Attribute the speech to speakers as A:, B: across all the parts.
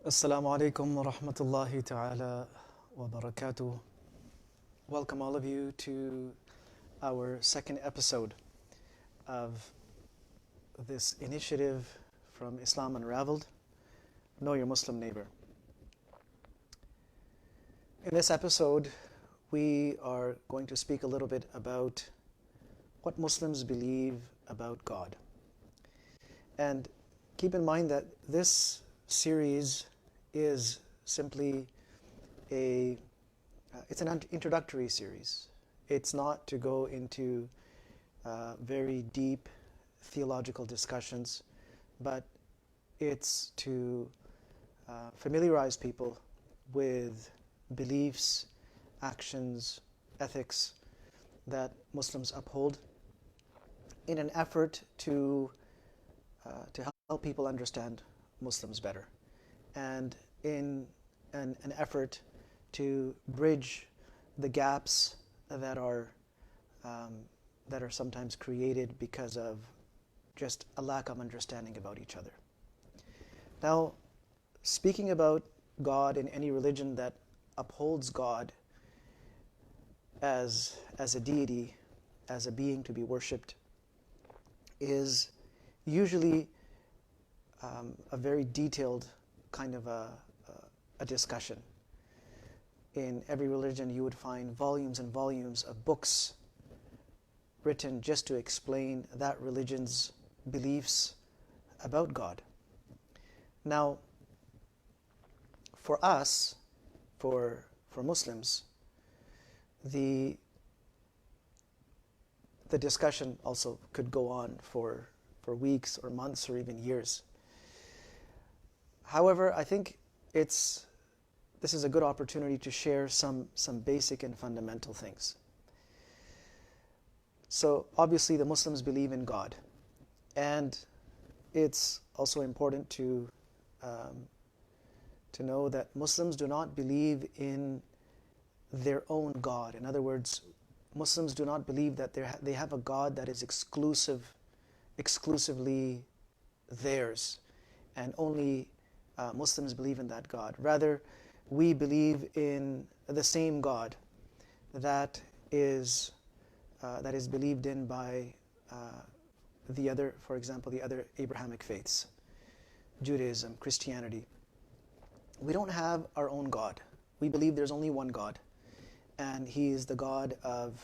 A: Assalamu alaikum wa rahmatullahi ta'ala wa barakatuh. Welcome all of you to our second episode of this initiative from Islam Unravelled, Know Your Muslim Neighbor. In this episode, we are going to speak a little bit about what Muslims believe about God. And keep in mind that this series is simply it's an introductory series. It's not to go into very deep theological discussions, but it's to familiarize people with beliefs, actions, ethics that Muslims uphold in an effort to help people understand Muslims better, and in an effort to bridge the gaps that are sometimes created because of just a lack of understanding about each other. Now, speaking about God in any religion that upholds God as a deity, as a being to be worshipped, is usually a very detailed kind of a discussion. In every religion, you would find volumes and volumes of books written just to explain that religion's beliefs about God. Now, for us, for Muslims, the discussion also could go on for weeks or months or even years. However, I think this is a good opportunity to share some basic and fundamental things. So obviously the Muslims believe in God, and it's also important to know that Muslims do not believe in their own God. In other words, Muslims do not believe that they have a God that is exclusively theirs, and only Muslims believe in that God. Rather, we believe in the same God that is believed in by the other, for example, the other Abrahamic faiths, Judaism, Christianity. We don't have our own God. We believe there's only one God, and He is the God of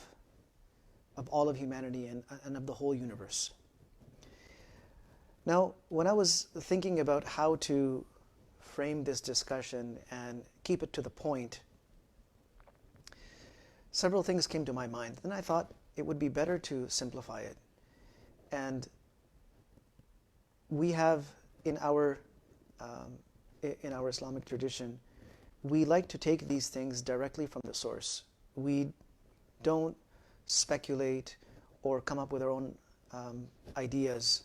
A: all of humanity and of the whole universe. Now, when I was thinking about how to frame this discussion and keep it to the point, several things came to my mind. Then I thought it would be better to simplify it. And we have in our Islamic tradition, we like to take these things directly from the source. We don't speculate or come up with our own ideas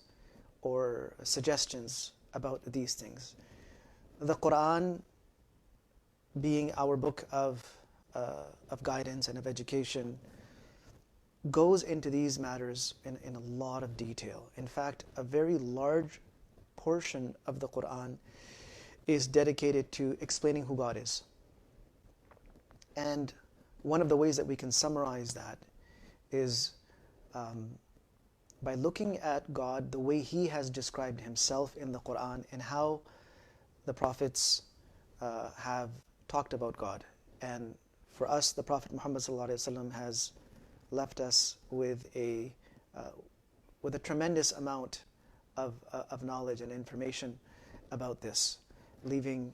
A: or suggestions about these things. The Quran, being our book of guidance and of education, goes into these matters in a lot of detail. In fact, a very large portion of the Quran is dedicated to explaining who God is. And one of the ways that we can summarize that is by looking at God the way He has described Himself in the Quran, and how the prophets have talked about God. And for us, the Prophet Muhammad ﷺ has left us with a tremendous amount of knowledge and information about this, leaving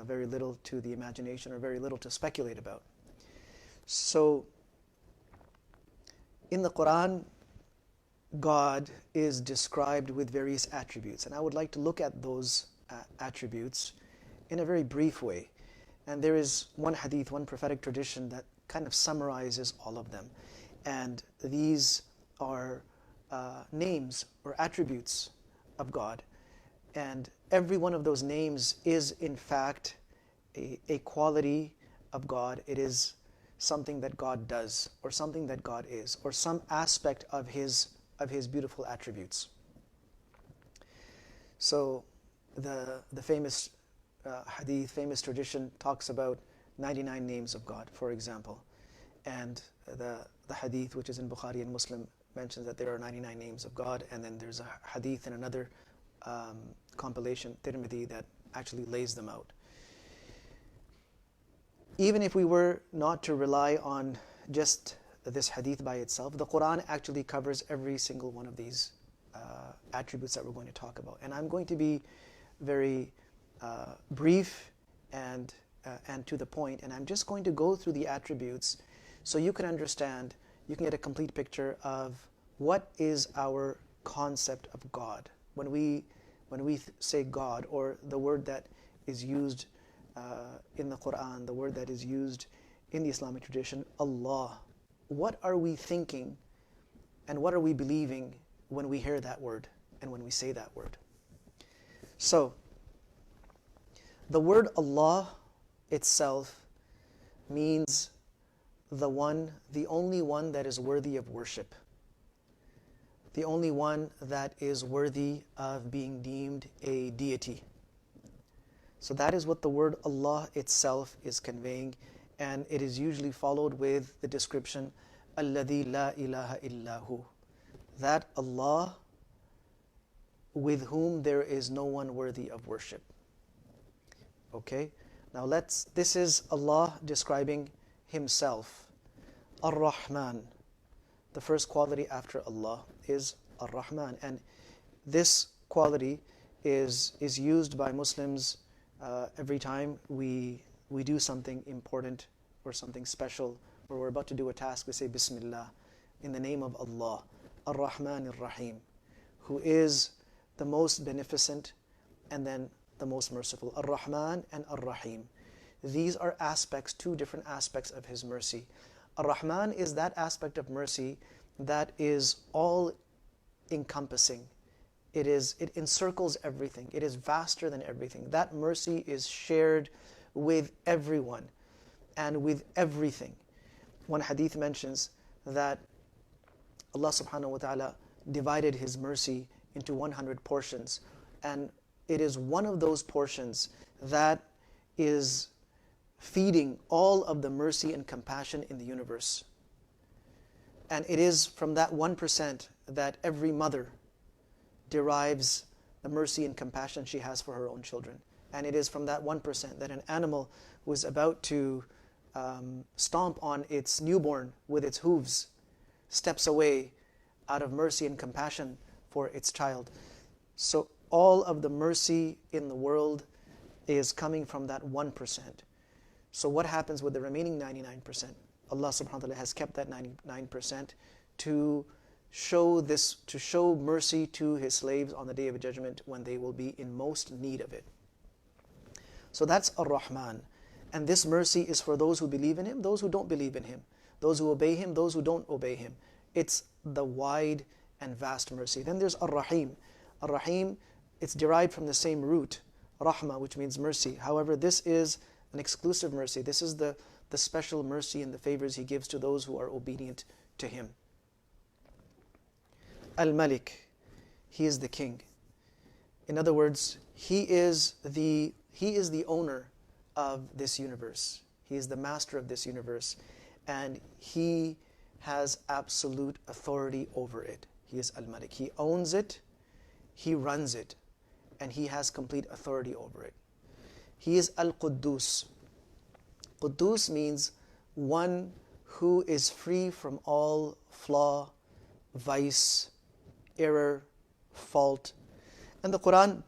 A: very little to the imagination or very little to speculate about. So, in the Quran, God is described with various attributes, and I would like to look at those attributes in a very brief way. And there is one hadith, one prophetic tradition that kind of summarizes all of them. And these are names or attributes of God. And every one of those names is in fact a quality of God. It is something that God does, or something that God is, or some aspect of His beautiful attributes. So the famous hadith, famous tradition talks about 99 names of God, for example. And the hadith, which is in Bukhari and Muslim, mentions that there are 99 names of God. And then there's a hadith in another compilation, Tirmidhi, that actually lays them out. Even if we were not to rely on just this hadith by itself, the Quran actually covers every single one of these attributes that we're going to talk about. And I'm going to be very brief and to the point, and I'm just going to go through the attributes so you can understand, you can get a complete picture of what is our concept of God. When we say God, or the word that is used in the Quran, the word that is used in the Islamic tradition, Allah, what are we thinking and what are we believing when we hear that word and when we say that word? So, the word Allah itself means the only one that is worthy of worship, the only one that is worthy of being deemed a deity. So that is what the word Allah itself is conveying, and it is usually followed with the description Alladhi la ilaha illahu, that Allah with whom there is no one worthy of worship. Okay, now this is Allah describing Himself. Ar-Rahman, the first quality after Allah is Ar-Rahman, and this quality is used by Muslims every time we do something important or something special, or we're about to do a task. We say Bismillah, in the name of Allah, Ar-Rahman Ar-Rahim, who is the most beneficent and then the most merciful. Ar-Rahman and Ar-Rahim. These are aspects, two different aspects of His mercy. Ar-Rahman is that aspect of mercy that is all encompassing. It encircles everything. It is vaster than everything. That mercy is shared with everyone and with everything. One hadith mentions that Allah subhanahu wa ta'ala divided His mercy into 100 portions, and it is one of those portions that is feeding all of the mercy and compassion in the universe. And it is from that 1% that every mother derives the mercy and compassion she has for her own children. And it is from that 1% that an animal who is about to stomp on its newborn with its hooves steps away out of mercy and compassion for its child. So all of the mercy in the world is coming from that 1%. So what happens with the remaining 99%? Allah subhanahu wa ta'ala has kept that 99% to show mercy to His slaves on the Day of Judgment when they will be in most need of it. So that's Ar-Rahman. And this mercy is for those who believe in Him, those who don't believe in Him, those who obey Him, those who don't obey Him. It's the wide and vast mercy. Then there's Ar-Rahim. Ar-Rahim, it's derived from the same root, Rahma, which means mercy. However, this is an exclusive mercy. This is the special mercy and the favors He gives to those who are obedient to Him. Al-Malik, He is the king. In other words, He is the owner of this universe. He is the master of this universe, and He has absolute authority over it. He is Al-Malik. He owns it, He runs it, and He has complete authority over it. He is Al-Quddus. Quddus means one who is free from all flaw, vice, error, fault. And the Quran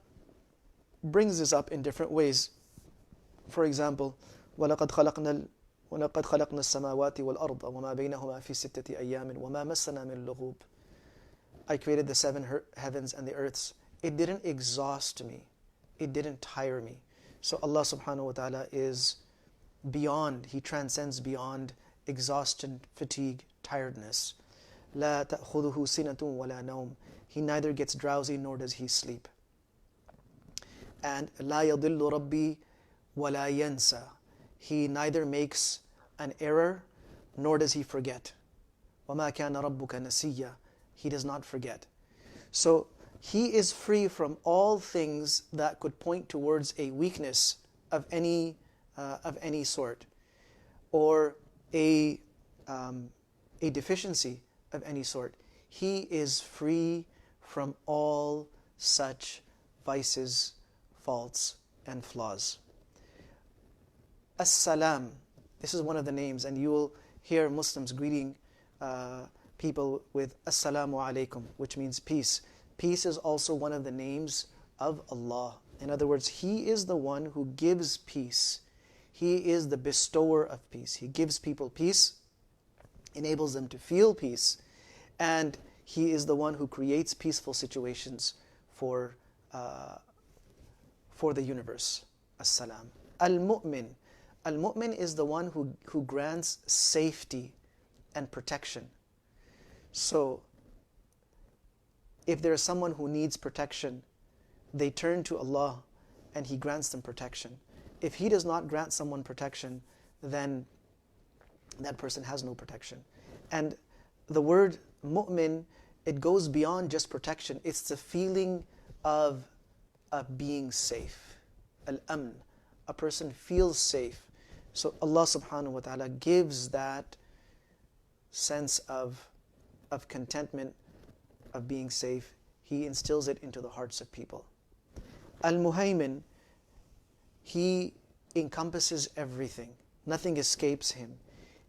A: brings this up in different ways. For example, وَلَقَدْ خَلَقْنَا السَّمَاوَاتِ وَالْأَرْضَ وَمَا بَيْنَهُمَا فِي سِتَّةِ أَيَّامٍ وَمَا مَسَّنَا مِن لُغُوبٍ. I created the seven heavens and the earths. It didn't exhaust me. It didn't tire me. So Allah subhanahu wa ta'ala is beyond, He transcends beyond exhaustion, fatigue, tiredness. لا تأخذه سنة ولا نوم. He neither gets drowsy nor does He sleep. And لا يضل ربي ولا ينسى. He neither makes an error nor does He forget. وما كان ربك نسيا. He does not forget. So He is free from all things that could point towards a weakness of any sort, or a deficiency of any sort. He is free from all such vices, faults, and flaws. As-Salam, this is one of the names, and you will hear Muslims greeting people with Assalamu alaikum, which means peace. Peace is also one of the names of Allah. In other words, He is the one who gives peace. He is the bestower of peace. He gives people peace, enables them to feel peace, and He is the one who creates peaceful situations for the universe. As-Salam. Al-Mu'min. Al-Mu'min is the one who grants safety and protection. So, if there is someone who needs protection, they turn to Allah and He grants them protection. If He does not grant someone protection, then that person has no protection. And the word mu'min, it goes beyond just protection. It's the feeling of being safe. Al-amn. A person feels safe. So Allah subhanahu wa ta'ala gives that sense of contentment, of being safe. He instills it into the hearts of people. Al-Muhaymin, He encompasses everything. Nothing escapes Him.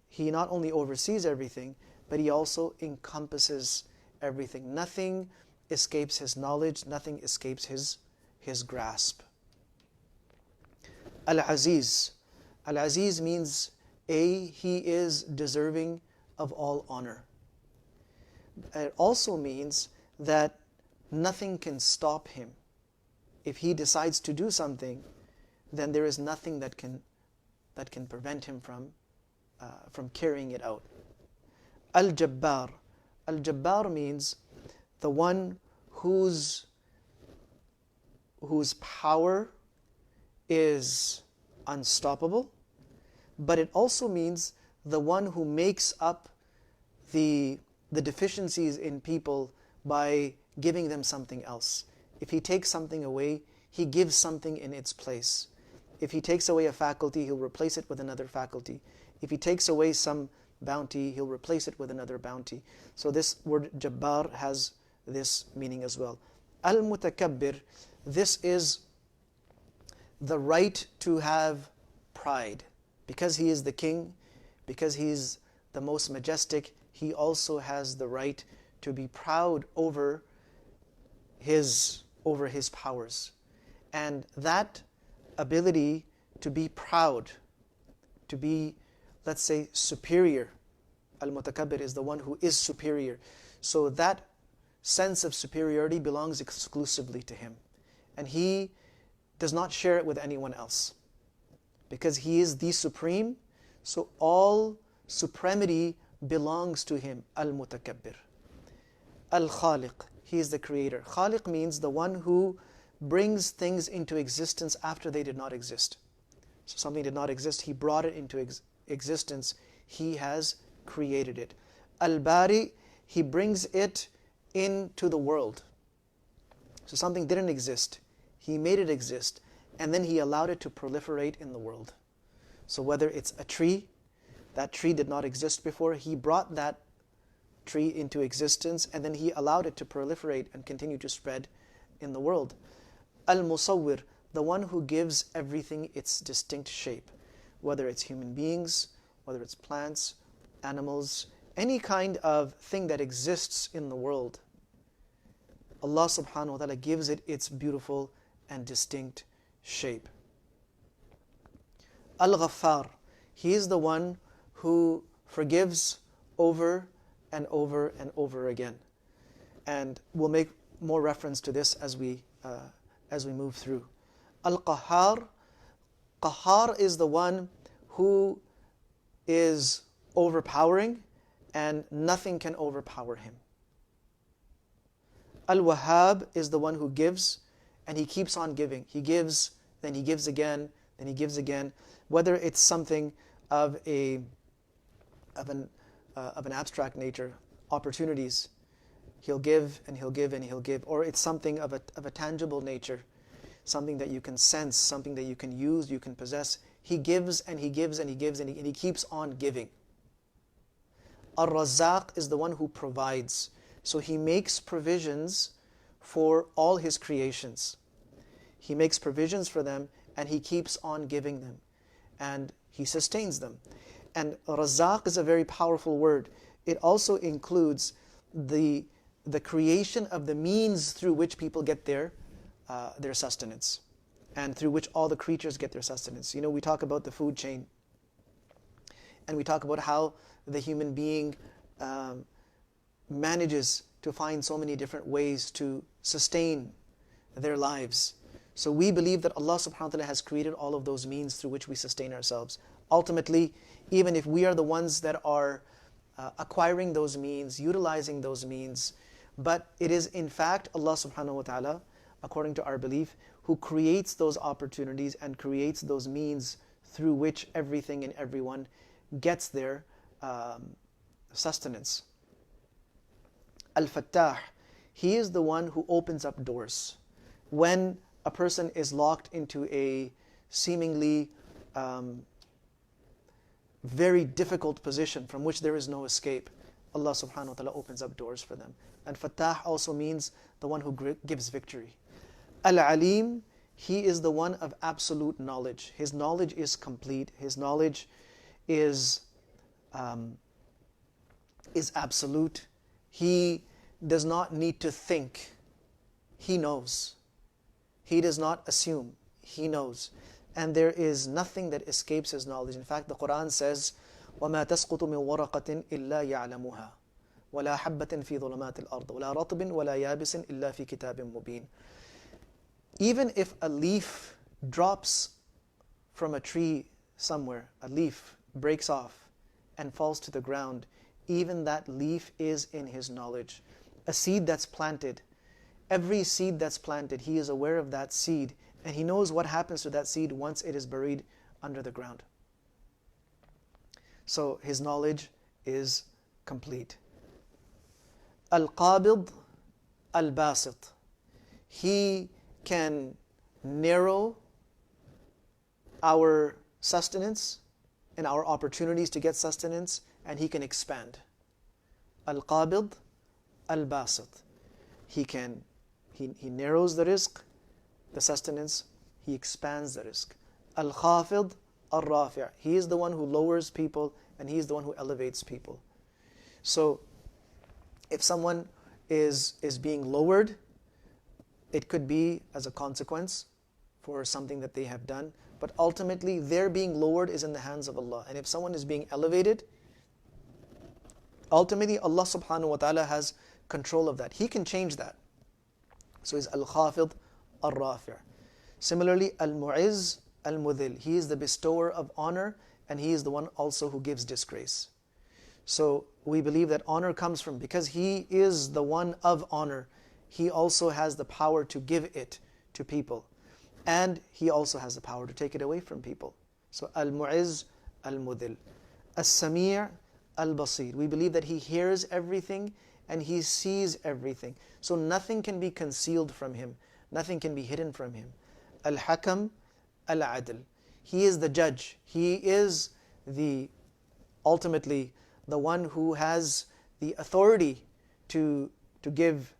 A: He not only oversees everything, but He also encompasses everything. Nothing escapes His knowledge. Nothing escapes His grasp. Al-Aziz. Al-Aziz means He is deserving of all honor. It also means that nothing can stop Him. If He decides to do something, then there is nothing that can prevent Him from carrying it out. Al-Jabbar. Al-Jabbar means the one whose power is unstoppable, but it also means the one who makes up the deficiencies in people by giving them something else. If He takes something away, He gives something in its place. If He takes away a faculty, He'll replace it with another faculty. If He takes away some bounty, He'll replace it with another bounty. So this word Jabbar has this meaning as well. Al-Mutakabbir, this is the right to have pride. Because He is the king, because He's the most majestic, He also has the right to be proud over His powers. And that ability to be proud, to be, let's say, superior. Al-Mutakabbir is the one who is superior. So that sense of superiority belongs exclusively to Him. And He does not share it with anyone else. Because He is the supreme, so all supremacy belongs to Him. Al-Mutakabbir. Al-Khaliq. He is the creator. Khaliq means the one who brings things into existence after they did not exist. So something did not exist, He brought it into existence. He has created it. Al-Bari, He brings it into the world. So something didn't exist, He made it exist, and then He allowed it to proliferate in the world. So whether it's a tree, that tree did not exist before, He brought that tree into existence, and then He allowed it to proliferate and continue to spread in the world. Al-Musawwir, the one who gives everything its distinct shape, whether it's human beings, whether it's plants, animals, any kind of thing that exists in the world. Allah subhanahu wa ta'ala gives it its beautiful and distinct shape. Al-Ghaffar, He is the one who forgives over and over and over again. And we'll make more reference to this as we move through. Al-Qahhar, Qahhar is the one who is overpowering and nothing can overpower Him. Al-Wahhab is the one who gives, and He keeps on giving. He gives, then He gives again, then He gives again. Whether it's something of an abstract nature, opportunities, He'll give and He'll give and He'll give, or it's something of a tangible nature, something that you can sense, something that you can use, you can possess. He gives and He gives and He gives and He keeps on giving. Ar-Razzaq is the one who provides. So He makes provisions for all His creations. He makes provisions for them and He keeps on giving them. And He sustains them. And Razzaq is a very powerful word. It also includes the creation of the means through which people get their sustenance, and through which all the creatures get their sustenance. You know, we talk about the food chain, and we talk about how the human being manages to find so many different ways to sustain their lives. So we believe that Allah subhanahu wa ta'ala has created all of those means through which we sustain ourselves. Ultimately, even if we are the ones that are acquiring those means, utilizing those means, but it is in fact Allah subhanahu wa ta'ala, according to our belief, who creates those opportunities and creates those means through which everything and everyone gets their sustenance. Al-Fattah, He is the one who opens up doors. When a person is locked into a seemingly very difficult position from which there is no escape, Allah subhanahu wa ta'ala opens up doors for them. And Fattah also means the one who gives victory. Al-Alim, He is the one of absolute knowledge. His knowledge is complete. His knowledge is absolute. He does not need to think. He knows. He does not assume. He knows. And there is nothing that escapes His knowledge. In fact, the Quran says, وَمَا تَسْقُطُ مِنْ وَرَقَةٍ إِلَّا يَعْلَمُهَا وَلَا حَبَّةٍ فِي ظُلُمَاتِ الْأَرْضِ وَلَا رَطْبٍ وَلَا يَابِسٍ إِلَّا فِي كِتَابٍ مُبِينٍ. Even if a leaf drops from a tree somewhere, a leaf breaks off and falls to the ground, even that leaf is in His knowledge. A seed that's planted, every seed that's planted, He is aware of that seed, and He knows what happens to that seed once it is buried under the ground. So His knowledge is complete. Al-Qabid, Al-Basit. He can narrow our sustenance and our opportunities to get sustenance, and He can expand. Al-Qabid, Al-Basit. He narrows the rizq, the sustenance. He expands the rizq. Al-Khafid, Al-Rafi'. He is the one who lowers people, and He is the one who elevates people. So if someone is being lowered, it could be as a consequence for something that they have done, but ultimately their being lowered is in the hands of Allah. And if someone is being elevated, ultimately Allah subhanahu wa ta'ala has control of that. He can change that. So he's Al-Khafid, Al-Rafi'. Similarly, Al-Mu'izz, Al-Mudhil. He is the bestower of honor, and He is the one also who gives disgrace. So we believe that honor comes from, because He is the one of honor, He also has the power to give it to people. And He also has the power to take it away from people. So Al-Mu'izz, Al-Mudhil. As-Sami', Al-Basir. We believe that He hears everything and He sees everything. So nothing can be concealed from Him. Nothing can be hidden from Him. Al-Hakam, Al-Adl. He is the judge. He is ultimately the one who has the authority to give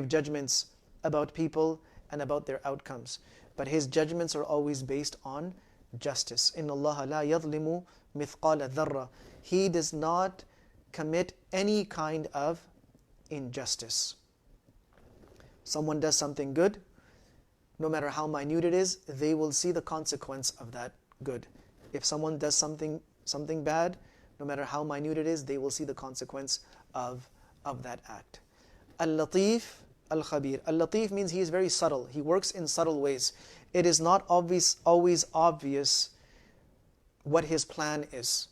A: judgments about people and about their outcomes. But His judgments are always based on justice. Inna Allah la yadlimu mithqala dharra. He does not commit any kind of injustice. Someone does something good, no matter how minute it is, they will see the consequence of that good. If someone does something bad, no matter how minute it is, they will see the consequence of that act. Al-Latif, Al-Khabir. Al-Latif means He is very subtle. He works in subtle ways. It is not always obvious what His plan is.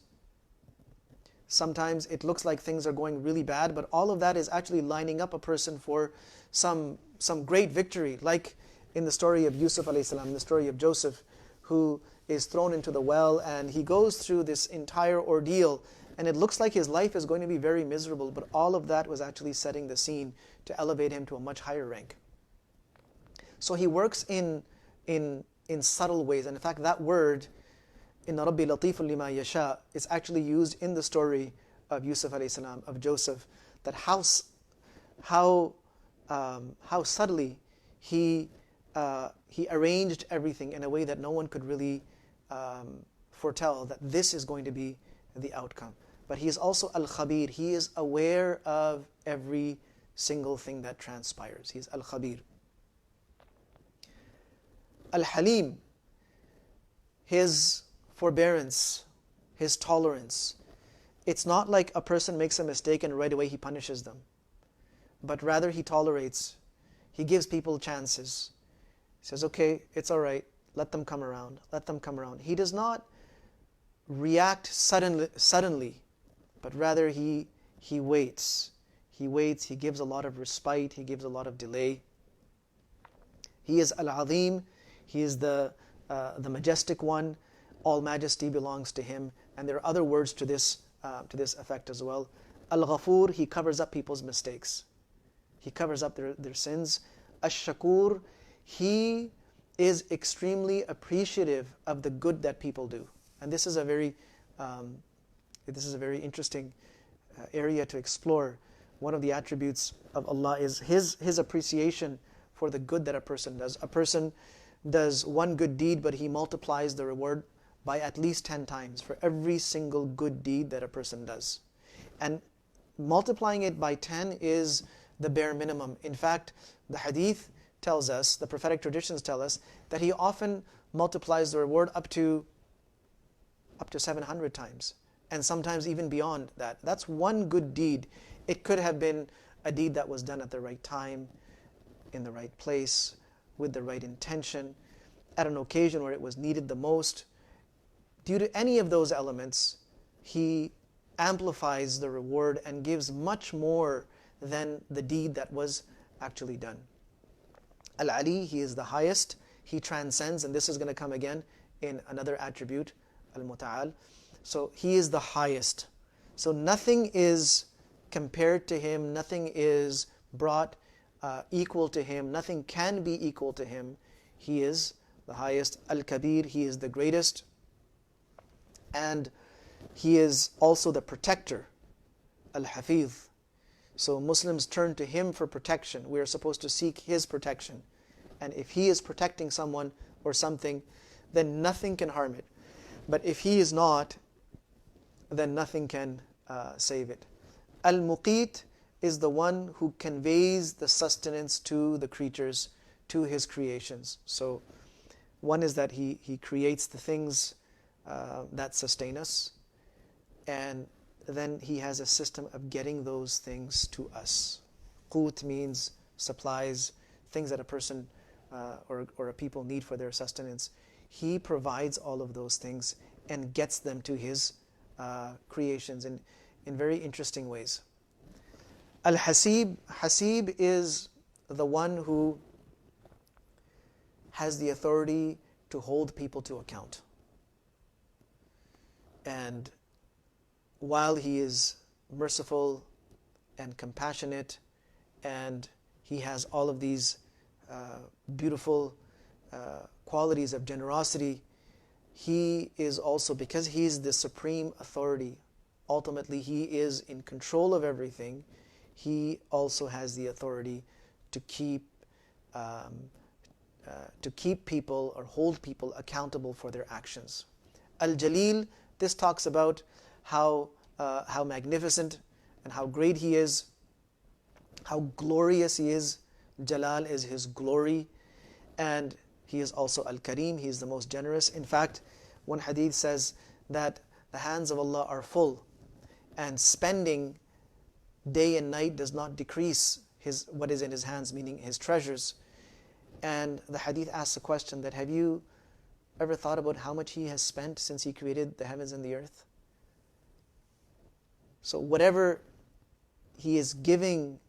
A: Sometimes it looks like things are going really bad, but all of that is actually lining up a person for some great victory, like in the story of Yusuf alayhi salam, in the story of Joseph, who is thrown into the well, and he goes through this entire ordeal, and it looks like his life is going to be very miserable, but all of that was actually setting the scene to elevate him to a much higher rank. So He works in in subtle ways. And in fact, that word, Inna Rabbi Latifun Lima Yasha, is actually used in the story of Yusuf alayhi salam, of Joseph, that how subtly he arranged everything in a way that no one could really foretell that this is going to be the outcome. But he is also Al-Khabir. He is aware of every single thing that transpires. He is Al-Khabir. Al-Halim, his forbearance, his tolerance. It's not like a person makes a mistake and right away he punishes them, but rather he tolerates. He gives people chances. He says, okay, it's all right, let them come around, let them come around. He does not react suddenly, but rather he waits. He waits, he gives a lot of respite, he gives a lot of delay. He is Al-Azim, he is the majestic one. All majesty belongs to him. And there are other words to this effect as well. Al-Ghafur, he covers up people's mistakes. He covers up their sins. Ash-Shakur, he is extremely appreciative of the good that people do. And this is a very interesting area to explore. One of the attributes of Allah is His appreciation for the good that a person does. A person does one good deed, but he multiplies the reward by at least 10 times for every single good deed that a person does. And multiplying it by 10 is the bare minimum. In fact, the hadith tells us, the prophetic traditions tell us, that he often multiplies the reward up to 700 times, and sometimes even beyond that. That's one good deed. It could have been a deed that was done at the right time, in the right place, with the right intention, at an occasion where it was needed the most. Due to any of those elements, he amplifies the reward and gives much more than the deed that was actually done. Al-Ali, he is the highest, he transcends, and this is going to come again in another attribute, Al-Muta'al. So he is the highest. So nothing is compared to him, nothing is brought equal to him, nothing can be equal to him. He is the highest. Al-Kabir, he is the greatest. And he is also the protector, Al-Hafiz. So Muslims turn to him for protection. We are supposed to seek his protection. And if he is protecting someone or something, then nothing can harm it. But if he is not, then nothing can save it. Al-Muqit is the one who conveys the sustenance to the creatures, to his creations. So one is that he creates the things that sustain us, and then he has a system of getting those things to us. Qut means supplies, things that a person or a people need for their sustenance. He provides all of those things and gets them to his creations in very interesting ways. Al-Hasib, Hasib is the one who has the authority to hold people to account. And while he is merciful and compassionate, and he has all of these beautiful qualities of generosity, he is also, because he is the supreme authority, ultimately he is in control of everything, he also has the authority to keep people or hold people accountable for their actions. Al-Jalil, this talks about how magnificent and how great he is, how glorious he is. Jalal is his glory. And he is also Al-Karim, he is the most generous. In fact, one hadith says that the hands of Allah are full, and spending day and night does not decrease what is in his hands, meaning his treasures. And the hadith asks a question that, have you ever thought about how much he has spent since he created the heavens and the earth? So whatever he is giving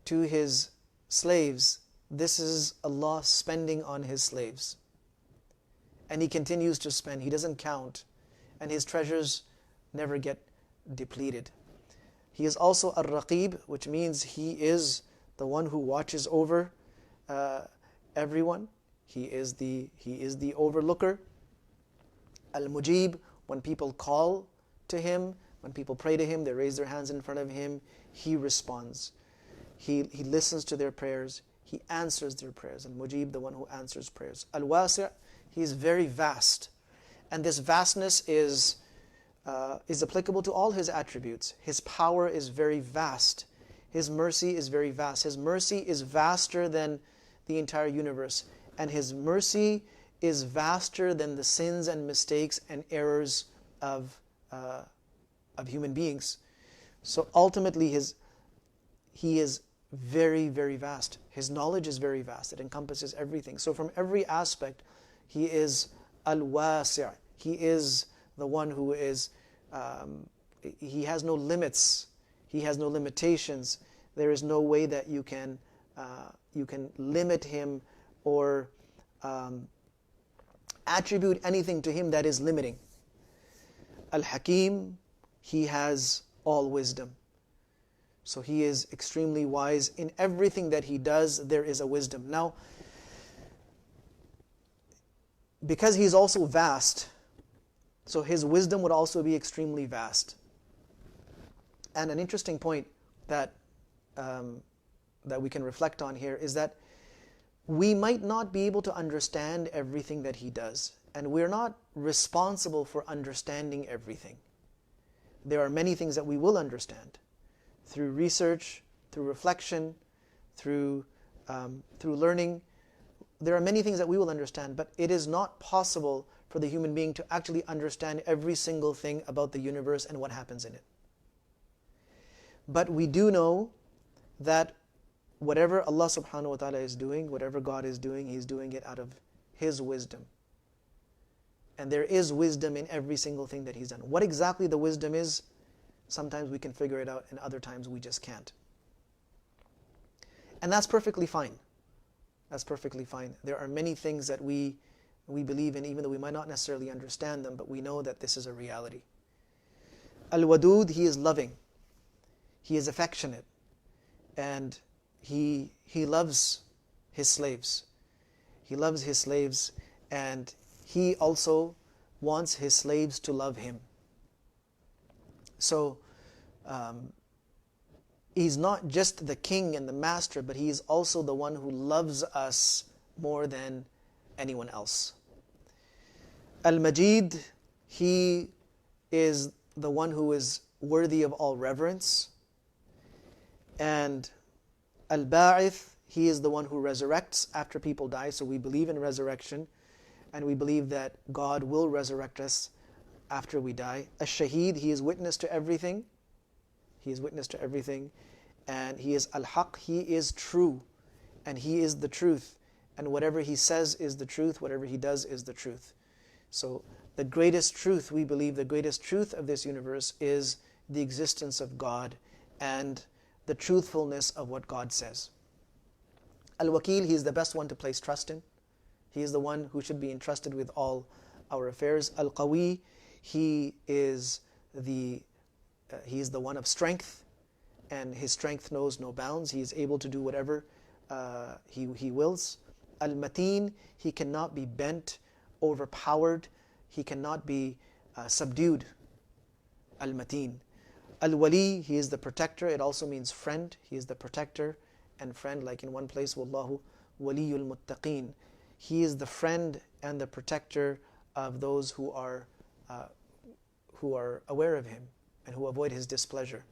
A: to his slaves, this is Allah spending on his slaves. And he continues to spend. He doesn't count. And his treasures never get depleted. He is also Ar-Raqib, which means he is the one who watches over everyone. He is the overlooker. Al-Mujib, when people call to Him, when people pray to Him, they raise their hands in front of Him, He responds. He listens to their prayers. He answers their prayers. Al-Mujib, the one who answers prayers. Al-Wasi', He is very vast. And this vastness is applicable to all His attributes. His power is very vast. His mercy is very vast. His mercy is vaster than the entire universe. And His mercy is vaster than the sins and mistakes and errors of human beings. So ultimately, He is very, very vast. His knowledge is very vast. It encompasses everything. So from every aspect, He is Al-Wasi'. He is the one who is, He has no limits. He has no limitations. There is no way that you can limit Him or attribute anything to Him that is limiting. Al-Hakim, He has all wisdom. So He is extremely wise. In everything that He does, there is a wisdom. Now, because He's also vast, so His wisdom would also be extremely vast. And an interesting point that we can reflect on here is that we might not be able to understand everything that He does, and we're not responsible for understanding everything. There are many things that we will understand through research, through reflection, through learning. There are many things that we will understand, but it is not possible for the human being to actually understand every single thing about the universe and what happens in it. But we do know that whatever Allah subhanahu wa ta'ala is doing, whatever God is doing, He's doing it out of His wisdom. And there is wisdom in every single thing that He's done. What exactly the wisdom is, sometimes we can figure it out, and other times we just can't. And that's perfectly fine. That's perfectly fine. There are many things that we believe in, even though we might not necessarily understand them, but we know that this is a reality. Al-Wadud, He is loving. He is affectionate. And He loves His slaves. He loves His slaves, and He also wants His slaves to love Him. So, He's not just the king and the master, but He is also the one who loves us more than anyone else. Al-Majid, He is the one who is worthy of all reverence. And Al-Ba'ith, He is the one who resurrects after people die. So we believe in resurrection, and we believe that God will resurrect us after we die. Al-Shaheed, He is witness to everything. He is witness to everything. And He is Al-Haq, He is true. And He is the truth. And whatever He says is the truth. Whatever He does is the truth. So the greatest truth, we believe, the greatest truth of this universe is the existence of God and the truthfulness of what God says. Al-Wakil, He is the best one to place trust in. He is the one who should be entrusted with all our affairs. Al-Qawi, He is the one of strength, and His strength knows no bounds. He is able to do whatever He wills. Al-Mateen, He cannot be bent, overpowered. He cannot be subdued. Al-Mateen. Al-Wali, He is the protector. It also means friend. He is the protector and friend, like in one place, Wallahu waliyul muttaqeen. He is the friend and the protector of those who are aware of Him and who avoid His displeasure.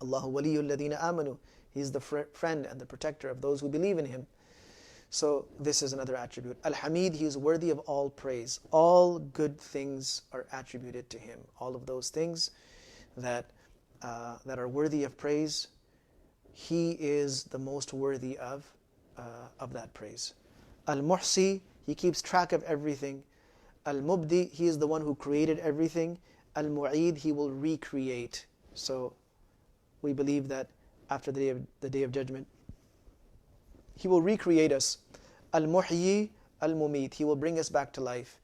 A: Allahu waliyul ladina amanu. He is the friend and the protector of those who believe in Him. So this is another attribute. Al-Hamid, He is worthy of all praise. All good things are attributed to Him. All of those things that are worthy of praise, He is the most worthy of that praise. Al-Muhsi, He keeps track of everything. Al-Mubdi, He is the one who created everything. Al-Mu'id, He will recreate. So we believe that after the day of judgment, He will recreate us. Al-Muhyi, Al-Mumit, He will bring us back to life.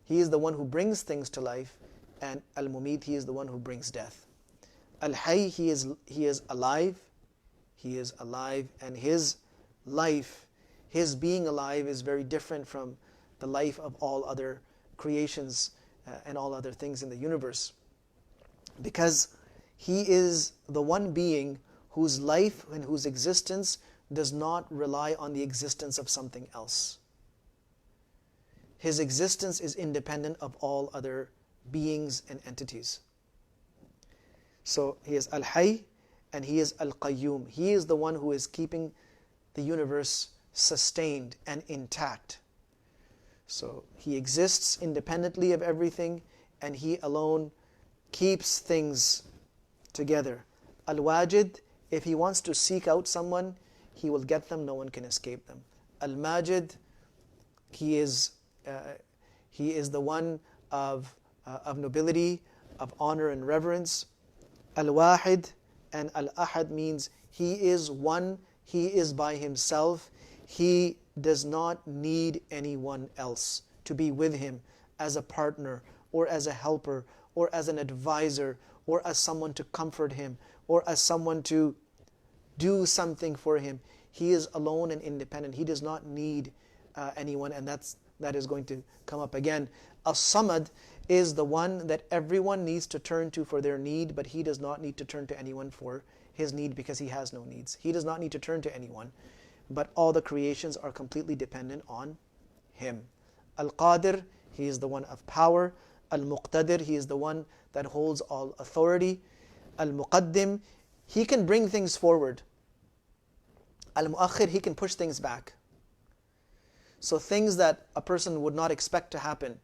A: He is the one who brings things to life. And Al-Mumit, He is the one who brings death. Al-Hayy, He is alive. He is alive, and His life His being alive is very different from the life of all other creations and all other things in the universe. Because He is the one being whose life and whose existence does not rely on the existence of something else. His existence is independent of all other beings and entities. So He is Al-Hayy and He is Al-Qayyum. He is the one who is keeping the universe sustained and intact. So He exists independently of everything, and He alone keeps things together. Al-Wajid, if He wants to seek out someone, He will get them, no one can escape them. Al-Majid, He is the one of nobility, of honor and reverence. Al-Wahid and Al-Ahad means He is one, He is by Himself. He does not need anyone else to be with Him as a partner or as a helper or as an advisor or as someone to comfort Him or as someone to do something for Him. He is alone and independent. He does not need anyone, and that is going to come up again. As-Samad is the one that everyone needs to turn to for their need, but He does not need to turn to anyone for His need because He has no needs. He does not need to turn to anyone, but all the creations are completely dependent on Him. Al-Qadir, He is the one of power. Al-Muqtadir, He is the one that holds all authority. Al-Muqaddim, He can bring things forward. Al-Muakhir, He can push things back. So things that a person would not expect to happen,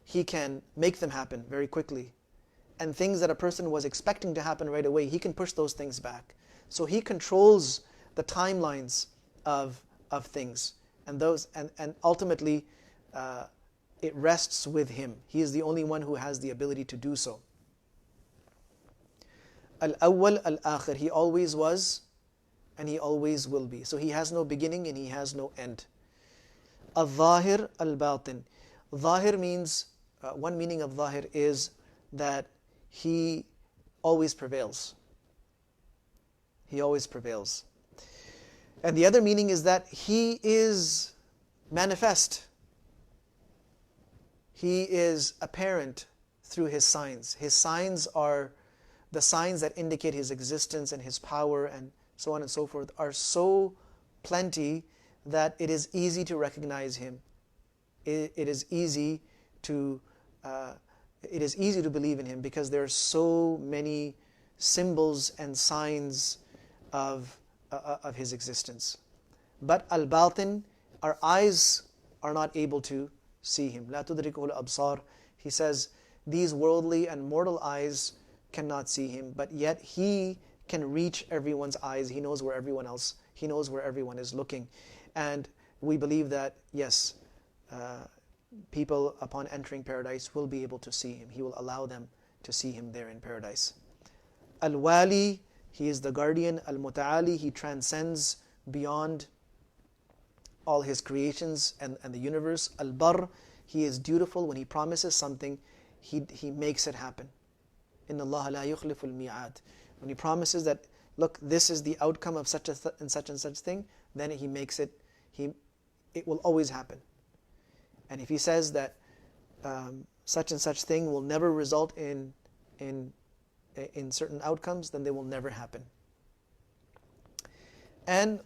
A: He can make them happen very quickly. And things that a person was expecting to happen right away, He can push those things back. So He controls the timelines of things. And ultimately, it rests with Him. He is the only one who has the ability to do so. Al-Awwal, Al-Akhir. He always was and He always will be. So He has no beginning and He has no end. Al-Zahir, Al-Batin. Zahir means, one meaning of Zahir is that He always prevails. He always prevails. And the other meaning is that He is manifest. He is apparent through His signs. His signs are the signs that indicate His existence and His power and so on and so forth are so plenty that it is easy to recognize Him. It is easy to believe in Him because there are so many symbols and signs of His existence. But al-batin, our eyes are not able to see Him. La tudrikuhu al-absar. He says these worldly and mortal eyes cannot see Him, but yet He can reach everyone's eyes. He knows where everyone is looking. And we believe that, yes, people upon entering paradise will be able to see Him. He will allow them to see Him there in paradise. Al-Wali, He is the guardian. Al-Muta'ali, He transcends beyond all His creations and the universe. Al-Barr, He is dutiful. When He promises something, He makes it happen. Inna Allah la yukhliful mi'ad. When He promises that, look, this is the outcome of such and such thing, then He makes it, it will always happen. And if He says that such and such thing will never result in certain outcomes, then they will never happen. And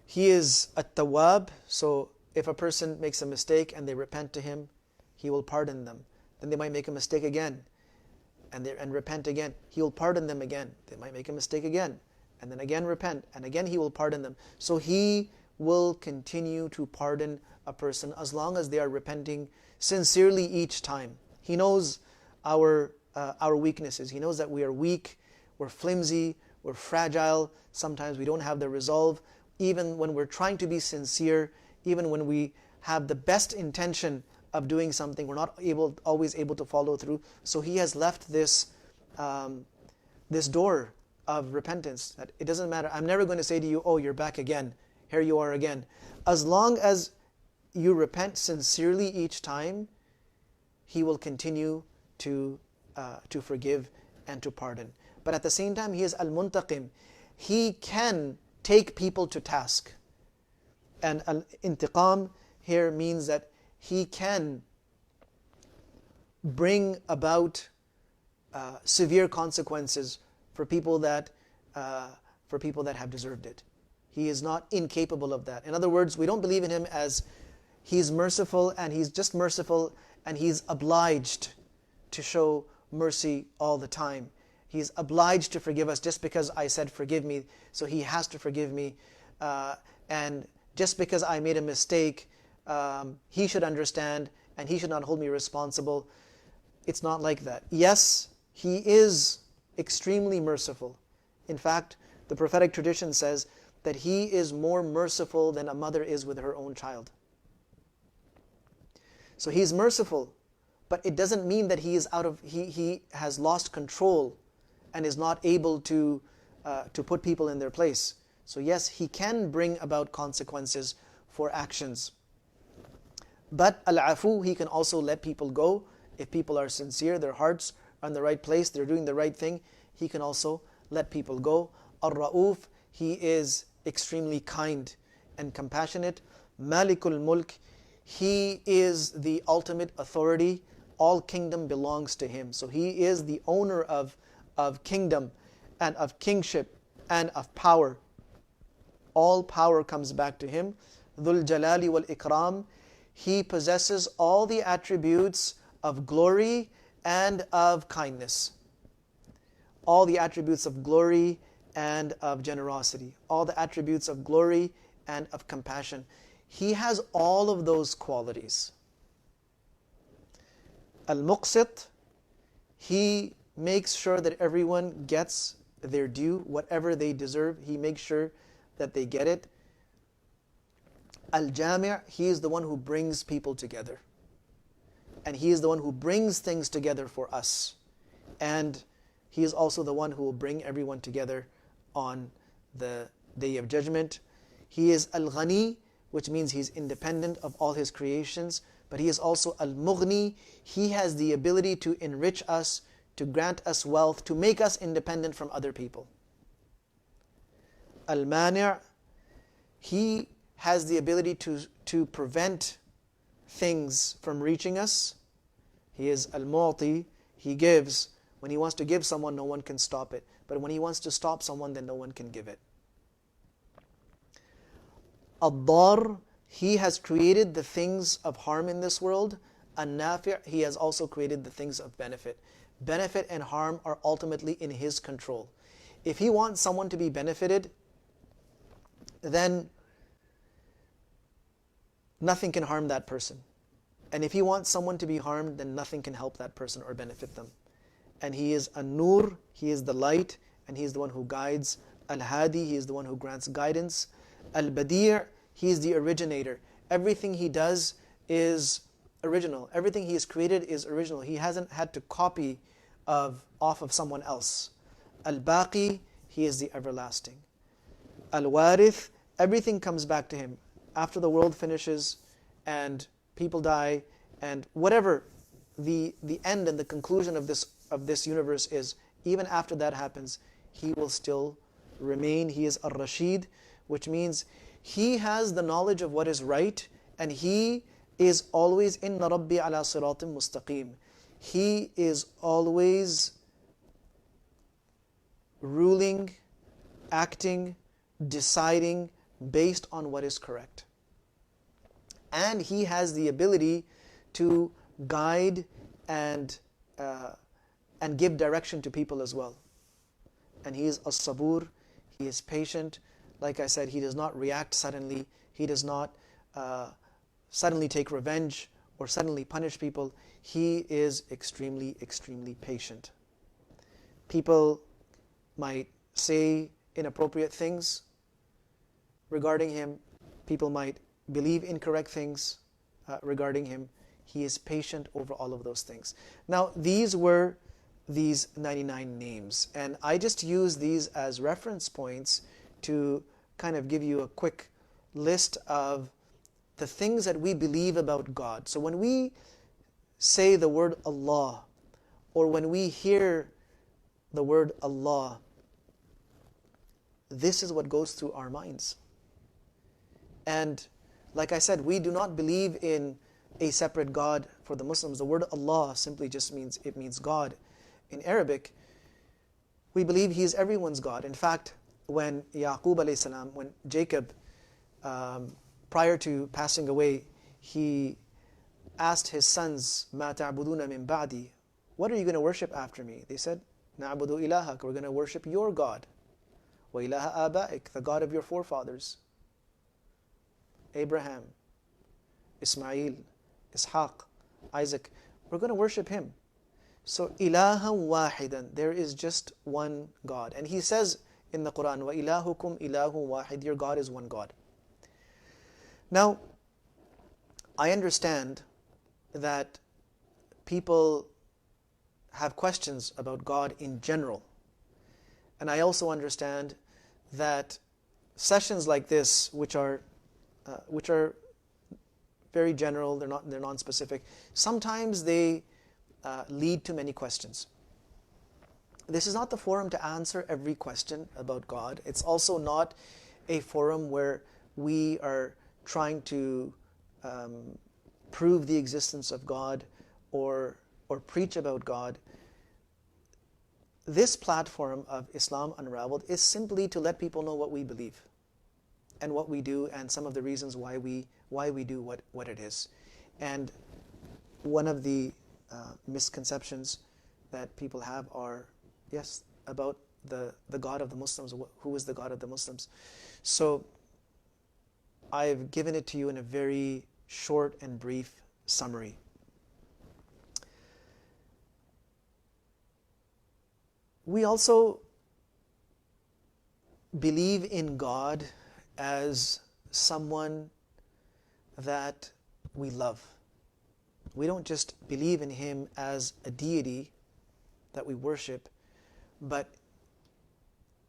A: He is at-Tawwab, so if a person makes a mistake and they repent to Him, He will pardon them. Then they might make a mistake again and repent again. He will pardon them again. They might make a mistake again and then again repent, and again He will pardon them. So He will continue to pardon a person as long as they are repenting sincerely each time. He knows our weaknesses. He knows that we are weak, we're flimsy, we're fragile. Sometimes we don't have the resolve. Even when we're trying to be sincere, even when we have the best intention of doing something, we're not always able to follow through. So He has left this door of repentance, that it doesn't matter. I'm never going to say to you, oh, you're back again. Here you are again. As long as you repent sincerely each time, He will continue to forgive and to pardon. But at the same time, He is Al-Muntaqim. He can take people to task. And al-intiqam here means that He can bring about severe consequences for people that have deserved it. He is not incapable of that. In other words, we don't believe in Him as He's merciful and He's just merciful and He's obliged to show mercy all the time. He's obliged to forgive us just because I said forgive me, so He has to forgive me. And just because I made a mistake, He should understand and He should not hold me responsible. It's not like that. Yes, He is extremely merciful. In fact, the prophetic tradition says that He is more merciful than a mother is with her own child. So He's merciful, but it doesn't mean that He has lost control and is not able to put people in their place. So yes, He can bring about consequences for actions. But al-afu, He can also let people go. If people are sincere, their hearts are in the right place, they're doing the right thing, He can also let people go. Ar-Ra'uf, He is extremely kind and compassionate. Malikul Mulk, He is the ultimate authority. All kingdom belongs to Him. So He is the owner of kingdom and of kingship and of power. All power comes back to Him. Dhul Jalali wal Ikram, He possesses all the attributes of glory and of kindness. All the attributes of glory and of generosity. All the attributes of glory and of compassion. He has all of those qualities. Al-Muqsit, He makes sure that everyone gets their due, whatever they deserve, He makes sure that they get it. Al-Jami', He is the one who brings people together. And He is the one who brings things together for us. And He is also the one who will bring everyone together on the Day of Judgment. He is Al-Ghani, which means He's independent of all His creations. But He is also Al-Mughni. He has the ability to enrich us, to grant us wealth, to make us independent from other people. Al-Mani', He has the ability to prevent things from reaching us. He is Al-Mu'ti, He gives. When He wants to give someone, no one can stop it. But when He wants to stop someone, then no one can give it. Ad-Dar, He has created the things of harm in this world. An-Nafi', He has also created the things of benefit. Benefit and harm are ultimately in His control. If He wants someone to be benefited, then nothing can harm that person. And if He wants someone to be harmed, then nothing can help that person or benefit them. And He is An-Nur, He is the light, and He is the one who guides. Al-Hadi, He is the one who grants guidance. Al-Badi', He is the originator. Everything He does is original. Everything He has created is original. He hasn't had to copy off of someone else. Al-Baqi, He is the everlasting. Al-Warith, everything comes back to Him. After the world finishes and people die and whatever the end and the conclusion of this universe is, even after that happens, He will still remain. He is Ar-Rashid, which means He has the knowledge of what is right, and He is always Inna Rabbi ala siratim mustaqim. He is always ruling, acting, deciding based on what is correct. And He has the ability to guide and give direction to people as well. And He is As-Sabur, He is patient. Like I said, He does not react suddenly. He does not suddenly take revenge or suddenly punish people. He is extremely, extremely patient. People might say inappropriate things regarding Him. People might believe incorrect things regarding Him. He is patient over all of those things. Now, these were these 99 names. And I just use these as reference points to kind of give you a quick list of the things that we believe about God. So when we say the word Allah, or when we hear the word Allah, this is what goes through our minds. And like I said, we do not believe in a separate God for the Muslims. The word Allah simply just means God. In Arabic, we believe He is everyone's God. In fact, when Yaqub alayhi salam, when Jacob, prior to passing away, he asked his sons, "Ma ta'buduna min ba'di?" What are you going to worship after me? They said, "Na'budu ilahak." We're going to worship your God. Wa ilaha aba'ik, the God of your forefathers. Abraham, Ismail, Ishaq, Isaac. We're going to worship him. So, ilahan wahidan, there is just one God. And He says in the Quran, "Wa ilahukum ilahun wahid," your God is one God. Now, I understand that people have questions about God in general. And I also understand that sessions like this, which are very general, they're non-specific, sometimes they lead to many questions. This is not the forum to answer every question about God. It's also not a forum where we are trying to prove the existence of God or preach about God. This platform of Islam Unravelled is simply to let people know what we believe and what we do, and some of the reasons why we do what it is. And one of the misconceptions that people have are, yes, about the God of the Muslims. Who is the God of the Muslims? So I've given it to you in a very short and brief summary. We also believe in God as someone that we love. We don't just believe in Him as a deity that we worship, but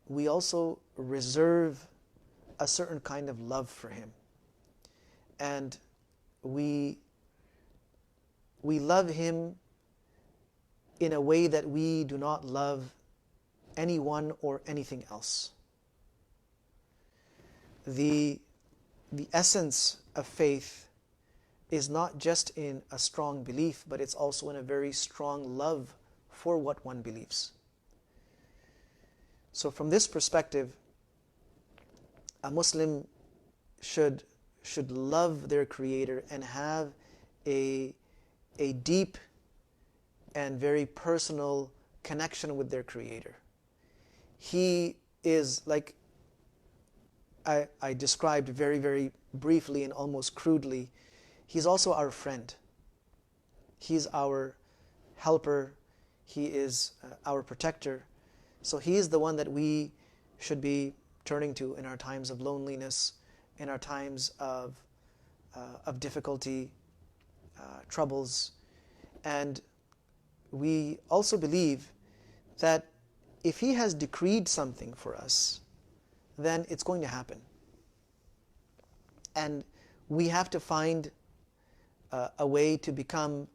A: we also reserve a certain kind of love for Him. And we love Him in a way that we do not love anyone or anything else. The essence of faith is not just in a strong belief, but it's also in a very strong love for what one believes. So from this perspective, a Muslim should love their Creator and have a deep and very personal connection with their Creator. He is, like I described very, very briefly and almost crudely, He's also our friend. He's our helper. He is our protector. So He is the one that we should be turning to in our times of loneliness, in our times of difficulty, troubles. And we also believe that if He has decreed something for us, then it's going to happen. And we have to find a way to become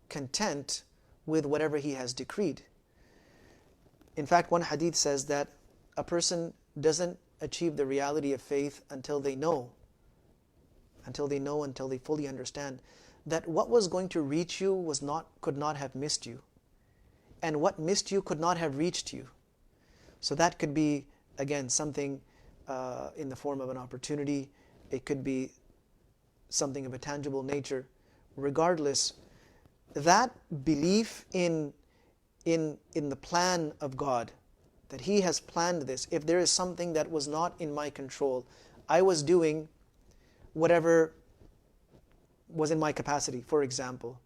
A: content with whatever He has decreed. In fact, one hadith says that a person doesn't achieve the reality of faith until they fully understand that what was going to reach you could not have missed you, and what missed you could not have reached you. So that could be, again, something in the form of an opportunity. It could be something of a tangible nature. Regardless, that belief in the plan of God, that He has planned this. If there is something that was not in my control, I was doing whatever was in my capacity, for example.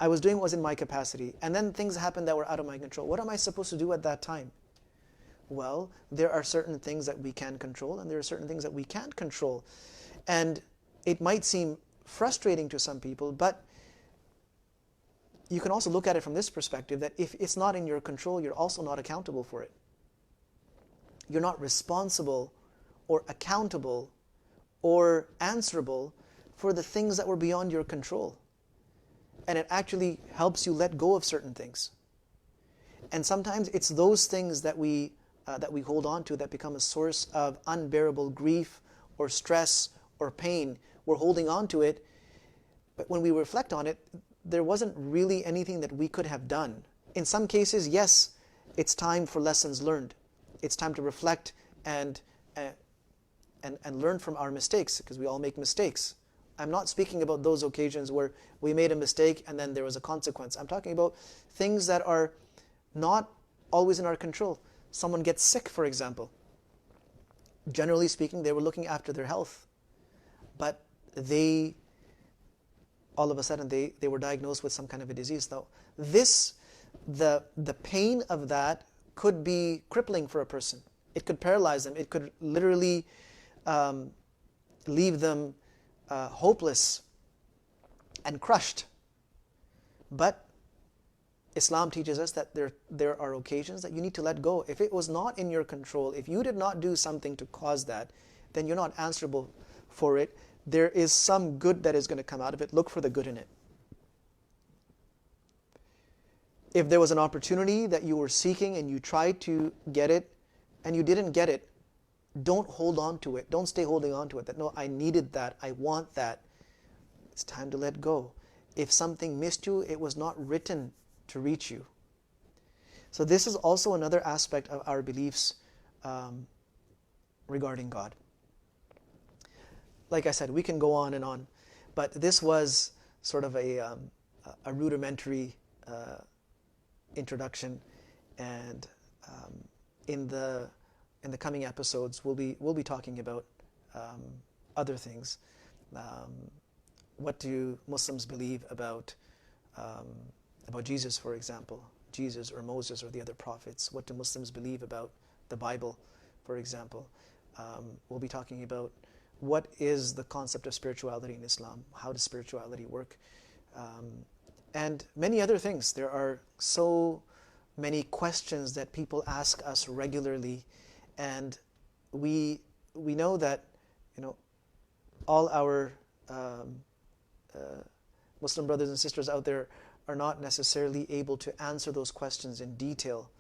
A: I was doing what was in my capacity, and then things happened that were out of my control. What am I supposed to do at that time? Well, there are certain things that we can control, and there are certain things that we can't control. And it might seem frustrating to some people, but you can also look at it from this perspective, that if it's not in your control, you're also not accountable for it. You're not responsible or accountable or answerable for the things that were beyond your control. And it actually helps you let go of certain things. And sometimes it's those things that we that we hold on to that become a source of unbearable grief or stress or pain. We're holding on to it, but when we reflect on it, there wasn't really anything that we could have done. In some cases, yes, it's time for lessons learned. It's time to reflect and learn from our mistakes, because we all make mistakes. I'm not speaking about those occasions where we made a mistake and then there was a consequence. I'm talking about things that are not always in our control. Someone gets sick, for example. Generally speaking, they were looking after their health, but all of a sudden they were diagnosed with some kind of a disease. Now, the pain of that could be crippling for a person. It could paralyze them. It could literally leave them hopeless and crushed. But Islam teaches us that there are occasions that you need to let go. If it was not in your control, if you did not do something to cause that, then you're not answerable for it. There is some good that is going to come out of it. Look for the good in it. If there was an opportunity that you were seeking and you tried to get it and you didn't get it, don't hold on to it. Don't stay holding on to it. That, no, I needed that. I want that. It's time to let go. If something missed you, it was not written to reach you. So this is also another aspect of our beliefs regarding God. Like I said, we can go on and on, but this was sort of a rudimentary introduction, and in the coming episodes, we'll be talking about other things. What do Muslims believe about Jesus, for example, Jesus or Moses or the other prophets? What do Muslims believe about the Bible, for example? We'll be talking about what is the concept of spirituality in Islam? How does spirituality work? And many other things. There are so many questions that people ask us regularly, and we know that all our Muslim brothers and sisters out there are not necessarily able to answer those questions in detail.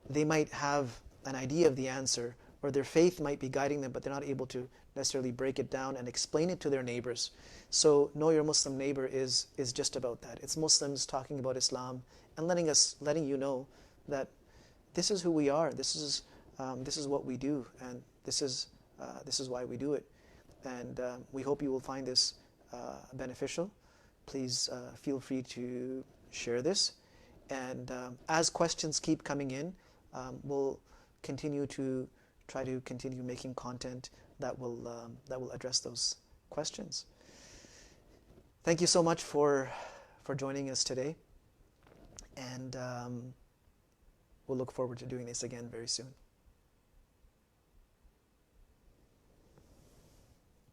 A: They might have an idea of the answer, or their faith might be guiding them, but they're not able to necessarily break it down and explain it to their neighbors. So Know Your Muslim Neighbor is just about that. It's Muslims talking about Islam and letting you know that this is who we are. This is what we do, and this is why we do it. And we hope you will find this beneficial. Please feel free to share this. And as questions keep coming in, we'll continue to try to continue making content that will address those questions. Thank you so much for joining us today, and we'll look forward to doing this again very soon.